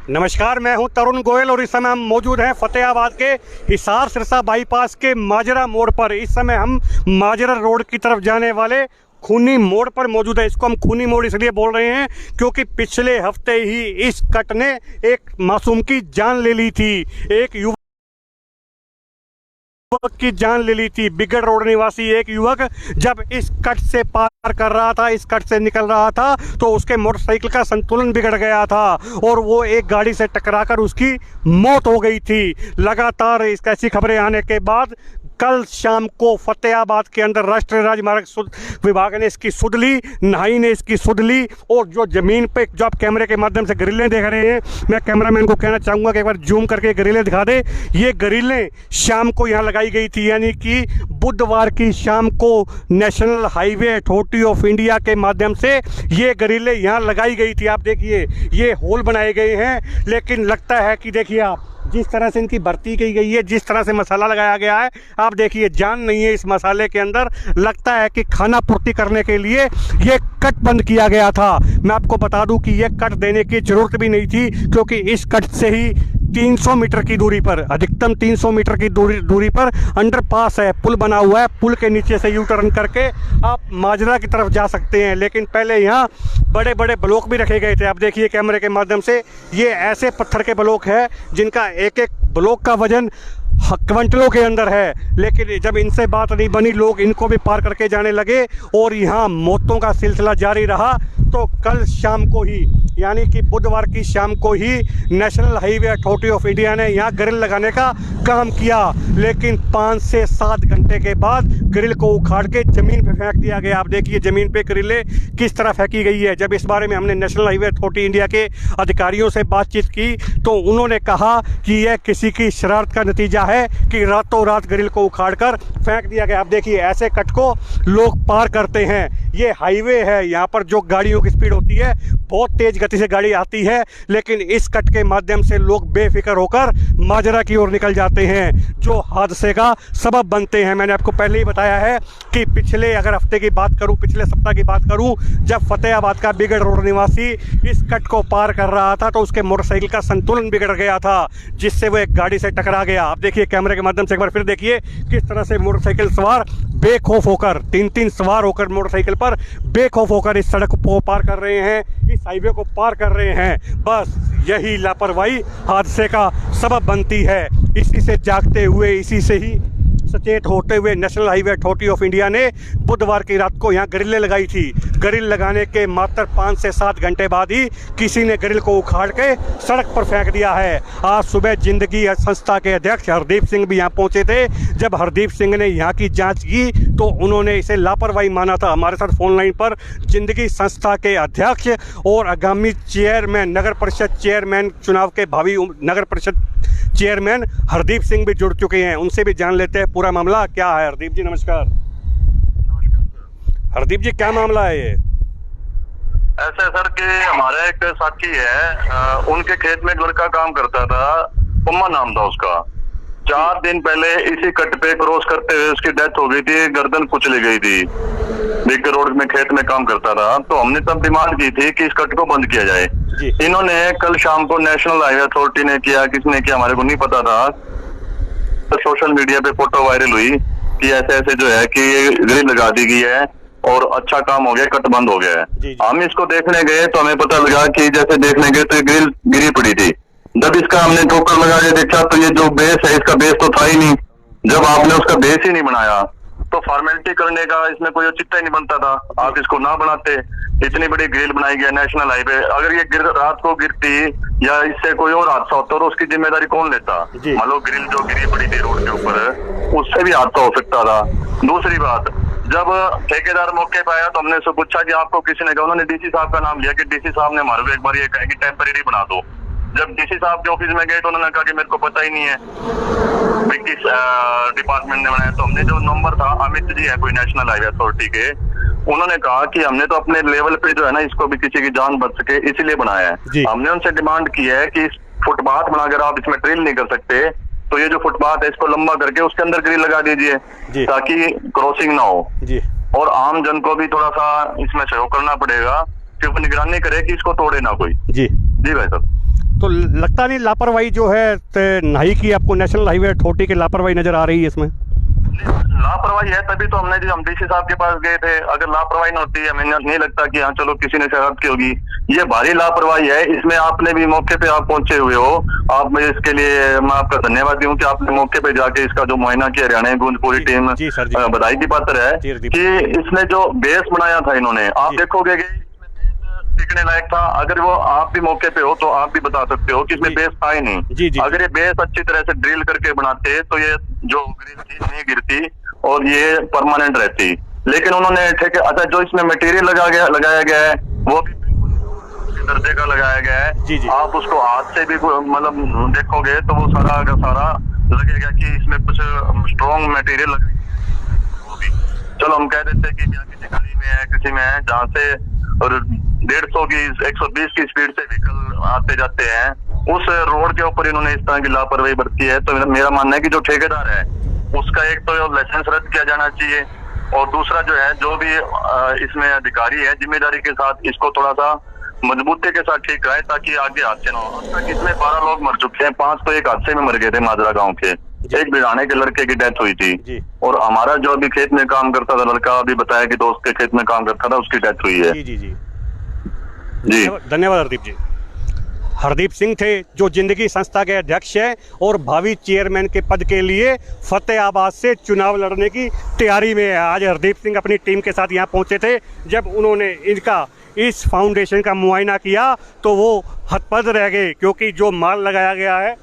नमस्कार, मैं हूं तरुण गोयल और इस समय हम मौजूद हैं फतेहाबाद के हिसार सिरसा बाईपास के माजरा मोड़ पर। इस समय हम माजरा रोड की तरफ जाने वाले खूनी मोड़ पर मौजूद है। इसको हम खूनी मोड़ इसलिए बोल रहे हैं क्योंकि पिछले हफ्ते ही इस कट ने एक मासूम की जान ले ली थी, एक युवक की जान ले ली थी। बिगड़ रोड निवासी एक युवक जब इस कट से पार कर रहा था, इस कट से निकल रहा था, तो उसके मोटरसाइकिल का संतुलन बिगड़ गया था और वो एक गाड़ी से टकराकर उसकी मौत हो गई थी। लगातार इस ऐसी खबरें आने के बाद कल शाम को फतेहाबाद के अंदर राष्ट्रीय राजमार्ग विभाग ने इसकी सुध ली, नहाई ने इसकी सुध ली और जो जमीन पे जो आप कैमरे के माध्यम से ग्रिलें देख रहे हैं, मैं कैमरामैन को कहना चाहूँगा कि एक बार जूम करके ग्रिलें दिखा दे। ये ग्रिलें शाम को यहाँ लगाई गई थी, यानी कि बुधवार की शाम को national Highway Authority of India के माध्यम से ये ग्रिलें यहाँ लगाई गई थी। आप देखिए ये होल बनाए गए हैं, लेकिन लगता है कि देखिए आप जिस तरह से इनकी भर्ती की गई है, जिस तरह से मसाला लगाया गया है, आप देखिए जान नहीं है इस मसाले के अंदर। लगता है कि खाना पूर्ति करने के लिए ये कट बंद किया गया था। मैं आपको बता दूं कि ये कट देने की जरूरत भी नहीं थी, क्योंकि इस कट से ही 300 मीटर की दूरी पर, अधिकतम 300 मीटर की दूरी पर अंडरपास है, पुल बना हुआ है। पुल के नीचे से यू टर्न करके आप माजरा की तरफ जा सकते हैं। लेकिन पहले यहाँ बड़े बड़े ब्लॉक भी रखे गए थे। आप देखिए कैमरे के माध्यम से, ये ऐसे पत्थर के ब्लॉक है जिनका एक एक ब्लॉक का वजन क्विंटलों के अंदर है। लेकिन जब इनसे बात नहीं बनी, लोग इनको भी पार करके जाने लगे और यहाँ मौतों का सिलसिला जारी रहा। तो कल शाम को ही, यानी कि बुधवार की शाम को ही National Highway Authority of India ने यहाँ ग्रिल लगाने का काम किया। लेकिन 5 से 7 घंटे के बाद ग्रिल को उखाड़ के ज़मीन पे फेंक दिया गया। आप देखिए ज़मीन पे ग्रिलें किस तरह फेंकी गई है। जब इस बारे में हमने नेशनल हाईवे अथॉरिटी इंडिया के अधिकारियों से बातचीत की तो उन्होंने कहा कि यह किसी की शरारत का नतीजा है कि रातों रात ग्रिल को उखाड़ कर फेंक दिया गया। आप देखिए ऐसे कट को लोग पार करते हैं। ये हाईवे है, यहाँ पर जो गाड़ियों की स्पीड होती है, बहुत तेज गति से गाड़ी आती है, लेकिन इस कट के माध्यम से लोग बेफिक्र होकर माजरा की ओर निकल जाते हैं, जो हादसे का सबब बनते हैं। मैंने आपको पहले ही बताया है कि पिछले अगर हफ्ते की बात करूं, पिछले सप्ताह की बात करूं, जब फतेहाबाद का बिगड़ रोड निवासी इस कट को पार कर रहा था तो उसके मोटरसाइकिल का संतुलन बिगड़ गया था, जिससे वो एक गाड़ी से टकरा गया। आप देखिए कैमरे के माध्यम से एक बार फिर देखिए किस तरह से मोटरसाइकिल सवार बेखौफ होकर, 3-3 सवार होकर मोटरसाइकिल पर बेखौफ होकर इस सड़क को पार कर रहे हैं, इस हाईवे को पार कर रहे हैं। बस यही लापरवाही हादसे का सबब बनती है। इसी से जागते हुए, इसी से ही सचेत होते हुए national Highway Authority of India ने बुधवार की रात को यहाँ ग्रिलें लगाई थी। ग्रिल लगाने के मात्र 5 से 7 घंटे बाद ही किसी ने ग्रिल को उखाड़ के सड़क पर फेंक दिया है। आज सुबह जिंदगी संस्था के अध्यक्ष हरदीप सिंह भी यहाँ पहुँचे थे। जब हरदीप सिंह ने यहाँ की जांच की तो उन्होंने इसे लापरवाही माना था। हमारे साथ फोन लाइन पर जिंदगी संस्था के अध्यक्ष और आगामी चेयरमैन, नगर परिषद चेयरमैन चुनाव के भावी नगर परिषद चेयरमैन हरदीप सिंह भी जुड़ चुके हैं। उनसे भी जान लेते हैं पूरा मामला क्या है। हरदीप जी नमस्कार। नमस्कार सर। हरदीप जी क्या मामला है ये? ऐसा है सर कि हमारा एक साथी है, उनके खेत में एक लड़का काम करता था, पम्मा नाम था उसका। 4 दिन पहले इसी कट पे क्रॉस करते हुए उसकी डेथ हो गई थी, गर्दन कुचली गई थी। बिग रोड में खेत में काम करता था। तो हमने तब डिमांड की थी कि इस कट को बंद किया जाए। इन्होंने कल शाम को नेशनल हाईवे अथॉरिटी ने किया, किसने किया हमारे को नहीं पता था, तो सोशल मीडिया पे फोटो वायरल हुई कि ऐसे ऐसे जो है कि ये ग्रिल लगा दी गई है और अच्छा काम हो गया, कट बंद हो गया है। हम इसको देखने गए तो हमें पता लगा कि जैसे देखने गए तो ये ग्रिल गिरी पड़ी थी। जब इसका हमने ठोकर लगा के देखा तो ये जो बेस है, इसका बेस तो था ही नहीं। जब आपने उसका बेस ही नहीं बनाया तो फॉर्मेलिटी करने का इसमें कोई औचित्य ही नहीं बनता था। आप इसको ना बनाते, इतनी बड़ी ग्रिल बनाई गई नेशनल हाईवे। अगर ये रात को गिरती या इससे कोई और हादसा होता तो उसकी जिम्मेदारी कौन लेता? मान लो ग्रिल जो गिरी पड़ी थी रोड के ऊपर, उससे भी हादसा हो सकता था। दूसरी बात, जब ठेकेदार मौके पे आया तो हमने उससे पूछा कि आपको किसी ने कहा, उन्होंने डीसी साहब का नाम लिया कि डीसी साहब ने हमारे को एक बार ये कहा कि टेम्परेरी बना दो। जब डीसी साहब के ऑफिस में गए तो उन्होंने कहा कि मेरे को पता ही नहीं है भाई किस डिपार्टमेंट ने बनाया। तो हमने जो नंबर था, अमित जी है कोई नेशनल हाईवे अथॉरिटी के, उन्होंने कहा कि हमने तो अपने लेवल पे जो है ना, इसको भी किसी की जान बच सके इसीलिए बनाया है। हमने उनसे डिमांड की है कि फुटपाथ बनाकर आप इसमें ड्रिल नहीं कर सकते तो ये जो फुटपाथ है इसको लंबा करके उसके अंदर ग्रिल लगा दीजिए ताकि क्रॉसिंग ना हो। और आम जन को भी थोड़ा सा इसमें सहयोग करना पड़ेगा कि वो निगरानी करे कि इसको तोड़े ना कोई। जी भाई साहब। तो लगता नहीं लापरवाही जो है नहीं की आपको नेशनल हाईवे अथॉरिटी की लापरवाही नजर आ रही है इसमें? लापरवाही है, तभी तो हम डीसी साहब के पास गए थे। अगर लापरवाही न होती, हमें नहीं लगता कि हाँ चलो किसी ने शरारत की होगी। ये भारी लापरवाही है। इसमें आपने भी मौके पे आप पहुंचे हुए हो, आप मैं इसके लिए मैं आपका धन्यवाद दूं कि आपने मौके पे जाके इसका जो मुआयना किया। हरियाणा गूंज पूरी टीम बधाई की पात्र है कि इसने जो बेस बनाया था इन्होंने, आप देखोगे कि टिकने लायक था। अगर वो आप भी मौके पे हो तो आप भी बता सकते हो कि इसमें बेस था ही नहीं। अगर ये बेस अच्छी तरह से ड्रिल करके बनाते तो ये जो ग्रिल थी नहीं गिरती और ये परमानेंट रहती। लेकिन उन्होंने अच्छा जो इसमें मटेरियल लगाया गया है वो भी दर्जे का लगाया गया है। आप उसको हाथ से भी मतलब देखोगे तो वो सारा का सारा लगेगा कि इसमें कुछ स्ट्रॉन्ग मटेरियल लगा। वो भी चलो हम कह देते हैं कि किसी गली में है, किसी में है जहाँ से और 150 की 120 की स्पीड से व्हीकल आते जाते हैं, उस रोड के ऊपर इन्होंने इस तरह की लापरवाही बरती है। तो मेरा मानना है कि जो ठेकेदार है उसका एक तो लाइसेंस रद्द किया जाना चाहिए, और दूसरा जो है जो भी इसमें अधिकारी है जिम्मेदारी के साथ इसको थोड़ा सा मजबूती के साथ ठीक कराए ताकि आगे हादसे न हो। अब तक इसमें 12 लोग मर चुके हैं, 5 तो एक हादसे में मर गए थे माजरा गाँव के। एक बिराने के लड़के की डेथ हुई थी, और हमारा जो अभी खेत में काम करता था लड़का, अभी बताया कि दोस्त के खेत में काम करता था, उसकी डेथ हुई है। जी धन्यवाद हरदीप जी। हरदीप सिंह थे जो जिंदगी संस्था के अध्यक्ष हैं और भावी चेयरमैन के पद के लिए फतेहाबाद से चुनाव लड़ने की तैयारी में है। आज हरदीप सिंह अपनी टीम के साथ यहाँ पहुँचे थे। जब उन्होंने इनका इस फाउंडेशन का मुआयना किया तो वो हतपद रह गए, क्योंकि जो माल लगाया गया है,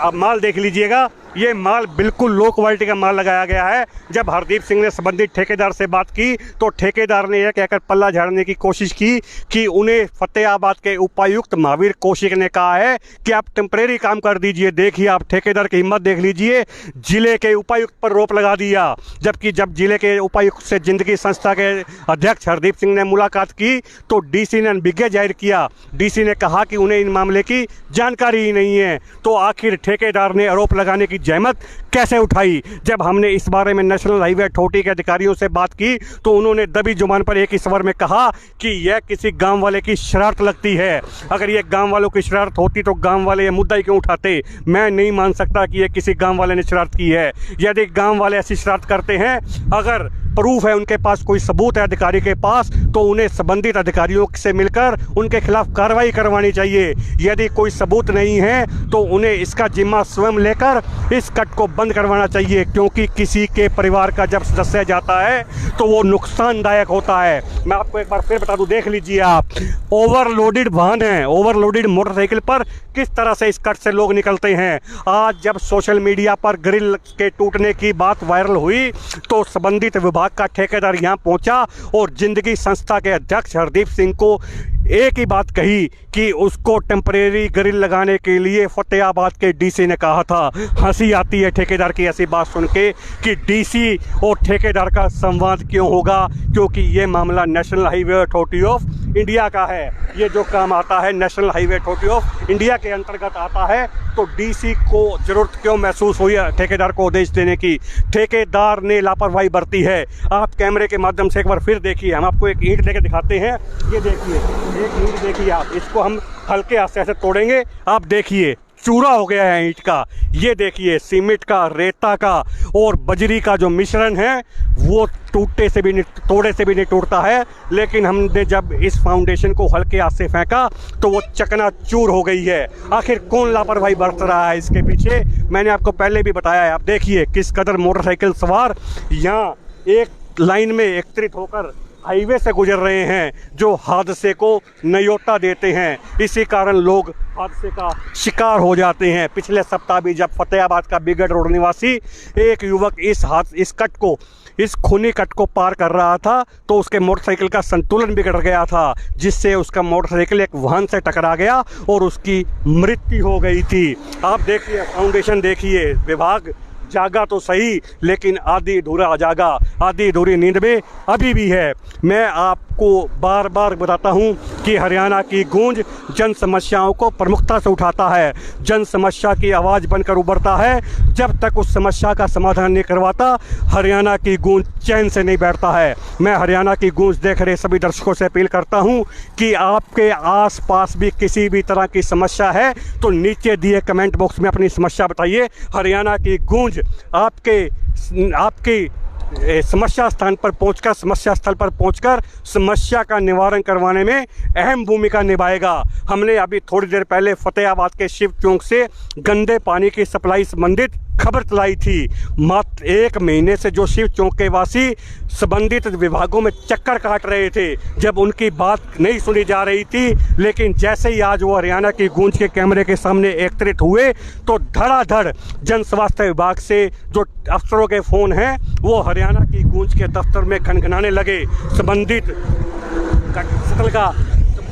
अब माल देख लीजिएगा, ये माल बिल्कुल लो क्वालिटी का माल लगाया गया है। जब हरदीप सिंह ने संबंधित ठेकेदार से बात की तो ठेकेदार ने यह कहकर पल्ला झाड़ने की कोशिश की कि उन्हें फतेहाबाद के उपायुक्त महावीर कौशिक ने कहा है कि आप टेम्परेरी काम कर दीजिए। देखिए आप ठेकेदार की हिम्मत देख लीजिए, जिले के उपायुक्त पर रोप लगा दिया। जबकि जब जिले के उपायुक्त से जिंदगी संस्था के अध्यक्ष हरदीप सिंह ने मुलाकात की तो डीसी ने अनभिज्ञ जाहिर किया। डीसी ने कहा कि उन्हें इन मामले की जानकारी ही नहीं है। तो आखिर ठेकेदार ने आरोप लगाने की जहमत कैसे उठाई? जब हमने इस बारे में नेशनल हाईवे अथॉरिटी के अधिकारियों से बात की तो उन्होंने दबी जुबान पर एक ही स्वर में कहा कि यह किसी गांव वाले की शरारत लगती है। अगर यह गांव वालों की शरारत होती तो गांव वाले यह मुद्दा ही क्यों उठाते? मैं नहीं मान सकता कि यह किसी गांव वाले ने शरारत की है। यदि गांव वाले ऐसी शरारत करते हैं, अगर प्रूफ है, उनके पास कोई सबूत है अधिकारी के पास, तो उन्हें संबंधित अधिकारियों से मिलकर उनके खिलाफ कार्रवाई करवानी चाहिए। यदि कोई सबूत नहीं है तो उन्हें इसका जिम्मा स्वयं लेकर इस कट को बंद करवाना चाहिए, क्योंकि किसी के परिवार का जब सदस्य जाता है तो वो नुकसानदायक होता है। मैं आपको एक बार फिर बता दूं, देख लीजिए आप, ओवरलोडेड वाहन है, ओवरलोडेड मोटरसाइकिल पर किस तरह से इस कट से लोग निकलते हैं। आज जब सोशल मीडिया पर ग्रिल के टूटने की बात वायरल हुई तो संबंधित विभाग का ठेकेदार यहां पहुंचा और जिंदगी संस्था के अध्यक्ष हरदीप सिंह को एक ही बात कही कि उसको टेम्परेरी ग्रिल लगाने के लिए फतेहाबाद के डीसी ने कहा था। हंसी आती है ठेकेदार की ऐसी बात सुन के कि डीसी और ठेकेदार का संवाद क्यों होगा, क्योंकि ये मामला national Highway Authority of India का है। ये जो काम आता है national Highway Authority of India के अंतर्गत आता है, तो डीसी को जरूरत क्यों महसूस हुई है ठेकेदार को आदेश देने की? ठेकेदार ने लापरवाही बरती है। आप कैमरे के माध्यम से एक बार फिर देखिए, हम आपको एक ईंट लेके दिखाते हैं। ये देखिए, एक ईंट देखिए आप, इसको हम हल्के हाथ से ऐसे तोड़ेंगे, आप देखिए चूरा हो गया है ईंट का। ये देखिए सीमेंट का, रेता का और बजरी का जो मिश्रण है वो टूटने से भी नहीं, तोड़े से भी नहीं टूटता है। लेकिन हमने जब इस फाउंडेशन को हल्के हाथ से फेंका तो वो चकनाचूर हो गई है। आखिर कौन लापरवाही बरत रहा है इसके पीछे? मैंने आपको पहले भी बताया है। आप देखिए किस कदर मोटरसाइकिल सवार यहाँ एक लाइन में एकत्रित होकर हाईवे से गुजर रहे हैं, जो हादसे को न्योता देते हैं। इसी कारण लोग हादसे का शिकार हो जाते हैं। पिछले सप्ताह भी जब फतेहाबाद का बिगड़ रोड निवासी एक युवक इस खूनी कट को पार कर रहा था तो उसके मोटरसाइकिल का संतुलन बिगड़ गया था, जिससे उसका मोटरसाइकिल एक वाहन से टकरा गया और उसकी मृत्यु हो गई थी। आप देखिए फाउंडेशन, देखिए विभाग जागा तो सही लेकिन आधी अधूरा जागा। आधी अधूरी नींद में अभी भी है। मैं आपको बार बार बताता हूं कि हरियाणा की गूंज जन समस्याओं को प्रमुखता से उठाता है, जन समस्या की आवाज़ बनकर उभरता है। जब तक उस समस्या का समाधान नहीं करवाता, हरियाणा की गूंज चैन से नहीं बैठता है। मैं हरियाणा की गूंज देख रहे सभी दर्शकों से अपील करता हूं कि आपके आसपास भी किसी भी तरह की समस्या है तो नीचे दिए कमेंट बॉक्स में अपनी समस्या बताइए। हरियाणा की गूंज आपकी समस्या स्थान पर पहुंचकर, समस्या स्थल पर पहुंचकर समस्या का निवारण करवाने में अहम भूमिका निभाएगा। हमने अभी थोड़ी देर पहले फतेहाबाद के शिव चौक से गंदे पानी की सप्लाई संबंधित खबर चलाई थी। मात्र 1 महीने से जो शिव चौक के वासी संबंधित विभागों में चक्कर काट रहे थे, जब उनकी बात नहीं सुनी जा रही थी, लेकिन जैसे ही आज वो हरियाणा की गूंज के कैमरे के सामने एकत्रित हुए तो धड़ाधड़ जन स्वास्थ्य विभाग से जो अफसरों के फ़ोन हैं वो हरियाणा की गूंज के दफ्तर में खनखनाने लगे। संबंधित स्थल का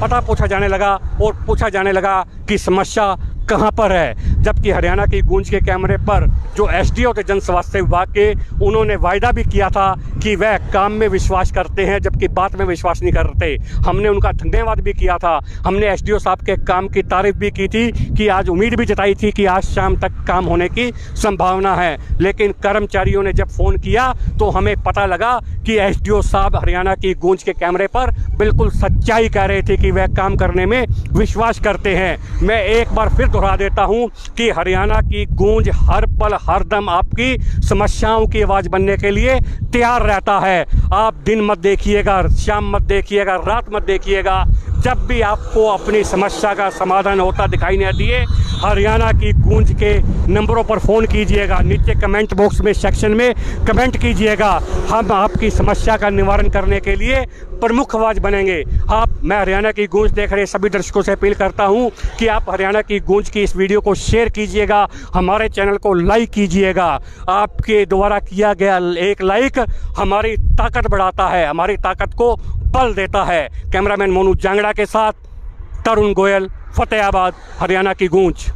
पता पूछा जाने लगा और पूछा जाने लगा कि समस्या कहाँ पर है। जबकि हरियाणा की गूंज के कैमरे पर जो एसडीओ थे जन स्वास्थ्य विभाग के, उन्होंने वायदा भी किया था कि वह काम में विश्वास करते हैं जबकि बात में विश्वास नहीं करते। हमने उनका धन्यवाद भी किया था। हमने एसडीओ साहब के काम की तारीफ भी की थी कि आज उम्मीद भी जताई थी कि आज शाम तक काम होने की संभावना है। लेकिन कर्मचारियों ने जब फ़ोन किया तो हमें पता लगा कि एसडीओ साहब हरियाणा की गूंज के कैमरे पर बिल्कुल सच्चाई कह रहे थे कि वह काम करने में विश्वास करते हैं। मैं एक बार फिर दोहरा देता हूं कि हरियाणा की गूंज हर पल हर दम आपकी समस्याओं की आवाज़ बनने के लिए तैयार रहता है। आप दिन मत देखिएगा, शाम मत देखिएगा, रात मत देखिएगा, जब भी आपको अपनी समस्या का समाधान होता दिखाई नहीं दिए, हरियाणा की गूंज के नंबरों पर फ़ोन कीजिएगा। नीचे कमेंट बॉक्स में सेक्शन में कमेंट कीजिएगा। हम आपकी समस्या का निवारण करने के लिए प्रमुख आवाज़ बनेंगे। मैं हरियाणा की गूंज देख रहे सभी दर्शकों से अपील करता हूं कि आप हरियाणा की गूंज की इस वीडियो को शेयर कीजिएगा, हमारे चैनल को लाइक कीजिएगा। आपके द्वारा किया गया एक लाइक हमारी ताकत बढ़ाता है, हमारी ताकत को बल देता है। कैमरामैन मोनू जांगड़ा के साथ तरुण गोयल, फतेहाबाद, हरियाणा की गूंज।